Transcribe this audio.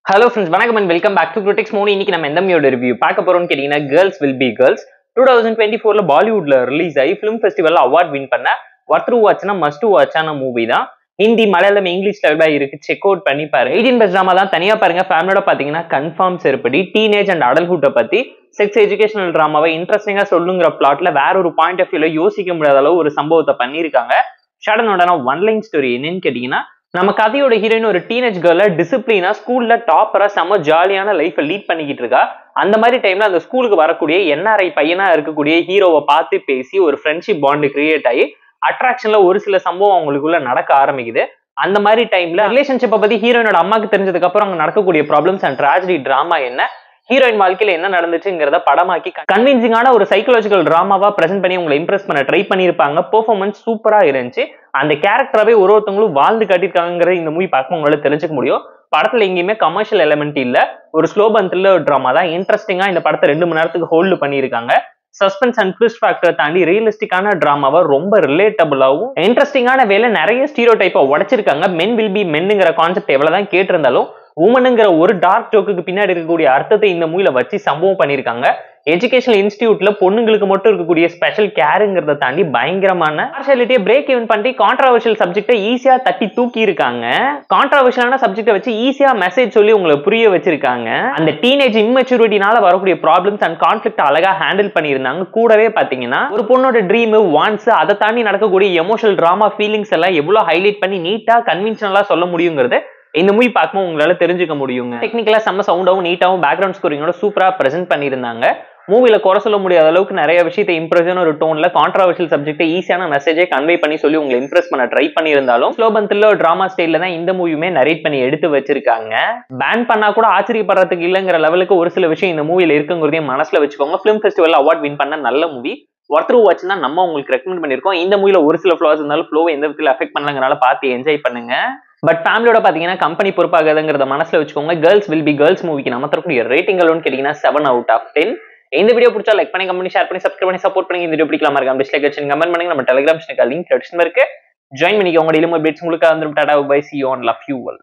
Hello friends, வணக்கம் and welcome back to Critics Mode. இன்னைக்கு நம்ம எந்த மூவியோட ரிவ்யூ பார்க்க போறோம்னு கேட்டீங்கன்னா கேர்ள்ஸ் வில் பி கேர்ள்ஸ் 2024ல பாலிவுட்ல ரிலீஸ் ஆகி ஃபிலிம் ஃபெஸ்டிவல்ல அவார்ட் வின் பண்ண ஒர்த் வாட்ச்னா மஸ்ட் வாட்சான மூவி தான். ஹிந்தி, மலையாளம், இங்கிலீஷ் டபா இருக்கு. செக் அவுட் பண்ணி பாருங்க. 18 பிளஸ் ட்ராமா தான். தனியா பாருங்க. ஃபேமிலியோட பாத்தீங்கன்னா கன்ஃபார்ம் செருப்படி டீனேஜ் அண்ட் அடல்ட்ஹுட்டை பத்தி செக்ஸ் எஜுகேஷனல் டிராமாவை இன்ட்ரெஸ்டிங்கா சொல்லுங்கிற பிளாட்ல வேற ஒரு பாயிண்ட் ஆஃப் வியூல யோசிக்க முடியாத அளவு ஒரு சம்பவத்தை பண்ணியிருக்காங்க. ஷடனோட ஒன் லைன் ஸ்டோரி என்னன்னு கேட்டீங்கன்னா, நம்ம கதையோட ஹீரோயின் ஒரு டீனேஜ் கேர்ல டிசிப்ளினா ஸ்கூல்ல டாப்பரா செம்ம ஜாலியான லைஃபை லீட் பண்ணிக்கிட்டு இருக்கா. அந்த மாதிரி டைம்ல அந்த ஸ்கூலுக்கு வரக்கூடிய என்ஆர்ஐ பையனா இருக்கக்கூடிய ஹீரோவை பார்த்து பேசி ஒரு ஃப்ரெண்ட்ஷிப் பாண்ட் கிரியேட் ஆகி அட்ராக்ஷன்ல ஒரு சில சம்பவம் அவங்களுக்குள்ள நடக்க ஆரம்பிக்குது. அந்த மாதிரி டைம்ல ரிலேஷன்ஷிப்பை பத்தி ஹீரோயினோட அம்மாக்கு தெரிஞ்சதுக்கு அப்புறம் அங்க நடக்கக்கூடிய ப்ராப்ளம்ஸ் அண்ட் ட்ராஜடி டிராமா என்ன, ஹீரோயின் வாழ்க்கையில என்ன நடந்துச்சுங்கிறத படமாக்கி கன்வின்சிங்கான ஒரு சைக்கலாஜிக்கல் டிராமாவா பிரசென்ட் பண்ணி உங்களை இம்ப்ரெஸ் பண்ண ட்ரை பண்ணியிருப்பாங்க. பெர்ஃபார்மன்ஸ் சூப்பரா இருந்துச்சு. அந்த கேரக்டராவே ஒருத்தவங்களும் வாழ்ந்து காட்டியிருக்காங்கிறத இந்த மூவி பார்க்க உங்களால தெரிஞ்சுக்க முடியும். படத்துல எங்கேயுமே கமர்ஷியல் எலிமெண்ட் இல்ல, ஒரு ஸ்லோ பன் த்ரில்லர் டிராமா தான். இன்ட்ரெஸ்டிங்கா இந்த படத்தை 2 மணி நேரத்துக்கு ஹோல்டு பண்ணியிருக்காங்க. சஸ்பென்ஸ் அண்ட் ட்விஸ்ட் ஃபேக்டரை தாண்டி ரியலிஸ்டிக்கான டிராமாவை ரொம்ப ரிலேட்டபிளாவும் இன்ட்ரெஸ்டிங்கான வேலை நிறைய ஸ்டீரியோ டைப்பை உடைச்சிருக்காங்க. மென் வில் பி மென்னுங்கிற கான்செப்ட் எவ்வளவுதான் கேட்டிருந்தாலும் உமனுங்கிற ஒரு டார்க் ஜோக்குக்கு பின்னாடி இருக்கக்கூடிய அர்த்தத்தை இந்த மூவில வச்சு சம்பவம் பண்ணியிருக்காங்க. எஜுகேஷனல் இன்ஸ்டிடியூட்ல பொண்ணுங்களுக்கு மட்டும் இருக்கக்கூடிய ஸ்பெஷல் கேருங்கிறத தாண்டி பயங்கரமான பார்ஷியாலிட்டியை பிரேக் ஈவன் பண்ணி கான்ட்ராவர்ஷியல் சப்ஜெக்டை ஈஸியா தட்டி தூக்கி இருக்காங்க. கான்ட்ராவர்ஷியலான சப்ஜெக்டை வச்சு ஈஸியா மெசேஜ் சொல்லி உங்களை புரிய வச்சிருக்காங்க. அந்த டீனேஜ் இம்மெச்சூரிட்டினால வரக்கூடிய ப்ராப்ளம்ஸ் அண்ட் கான்ஃபிளிக்ட் அழகா ஹேண்டில் பண்ணியிருந்தாங்க. கூடவே பாத்தீங்கன்னா ஒரு பொண்ணோட ட்ரீம், வான்ஸ், அதை தாண்டி நடக்கக்கூடிய எமோஷனல் டிராமா ஃபீலிங்ஸ் எல்லாம் எவ்வளவு ஹைலைட் பண்ணி நீட்டா கன்வின்ஷனலா சொல்ல முடியுங்கிறது இந்த மூவி பார்க்கும்போது உங்களால தெரிஞ்சுக்க முடியுங்க. டெக்னிக்கலா செம்ம சவுண்டாவும் நீட்டாவும் பேக்ரவுண்ட் ஸ்கோரிங்கோட சூப்பரா பிரசென்ட் பண்ணியிருந்தாங்க. மூவில குறை சொல்ல முடியாத அளவுக்கு நிறைய விஷயத்தை இம்ப்ரெஷன் ஒரு டோன்ல கான்ட்ராவர்ஷியல் சப்ஜெக்ட் ஈஸியான மெசேஜை கன்வே பண்ணி சொல்லி உங்களை இம்ப்ரெஸ் பண்ண ட்ரை பண்ணியிருந்தாலும் ஸ்லோ பன் த்ரில்லர் டிராமா ஸ்டைல்ல தான் இந்த மூவியுமே நரேட் பண்ணி எடுத்து வச்சிருக்காங்க. பேன் பண்ணா கூட ஆச்சரியப்படுறதுக்கு இல்லைங்கிற லெவலுக்கு ஒரு சில விஷயம் இந்த மூவில இருக்குங்கிறதையும் மனசுல வச்சுக்கோங்க. ஃபிலிம் ஃபெஸ்டிவல் அவார்ட் வின் பண்ண நல்ல மூவி. ஒருத்தர் வாட்ச் தான் நம்ம உங்களுக்கு ரெக்கமெண்ட் பண்ணிருக்கோம். இந்த மூவில ஒரு சில ஃபிளாஸ் இருந்தாலும் ஃப்ளோவை எந்த விதத்தில் அஃபெக்ட் பண்ணலங்கிறனால பார்த்து என்ஜாய் பண்ணுங்க. பட் ஃபேமிலியோட பாத்தீங்கன்னா கம்பெனி பொறுப்பாகாதுங்கிறத மனசுல வச்சுக்கோங்க. கேர்ள்ஸ் வில் பி கேர்ள்ஸ் மூவிக்கு நம்ம தரக்கூடிய ரேட்டிங் எவ்வளோன்னு கேட்டீங்கன்னா 7 out of 10. இந்த வீடியோ பிடிச்சா லைக் பண்ணி, கமெண்ட், ஷேர் பண்ணி, சப்ஸ்கிரைப் பண்ணி சப்போர்ட் பண்ணி. இந்த வீடியோ பிடிக்கலாமா இருக்காம டிஸ்லைக் அடிச்சு கமெண்ட் பண்ணுங்க. நம்ம டெலிகிராம் சேனல் லிங்க் டிஸ்கிரிப்ஷன்ல இருக்கு. ஜாயின் பண்ணிக்கோங்க. உங்க டெய்லி அப்டேட்ஸ் உங்களுக்கு வந்துரும். Tata bye, see you on love you all.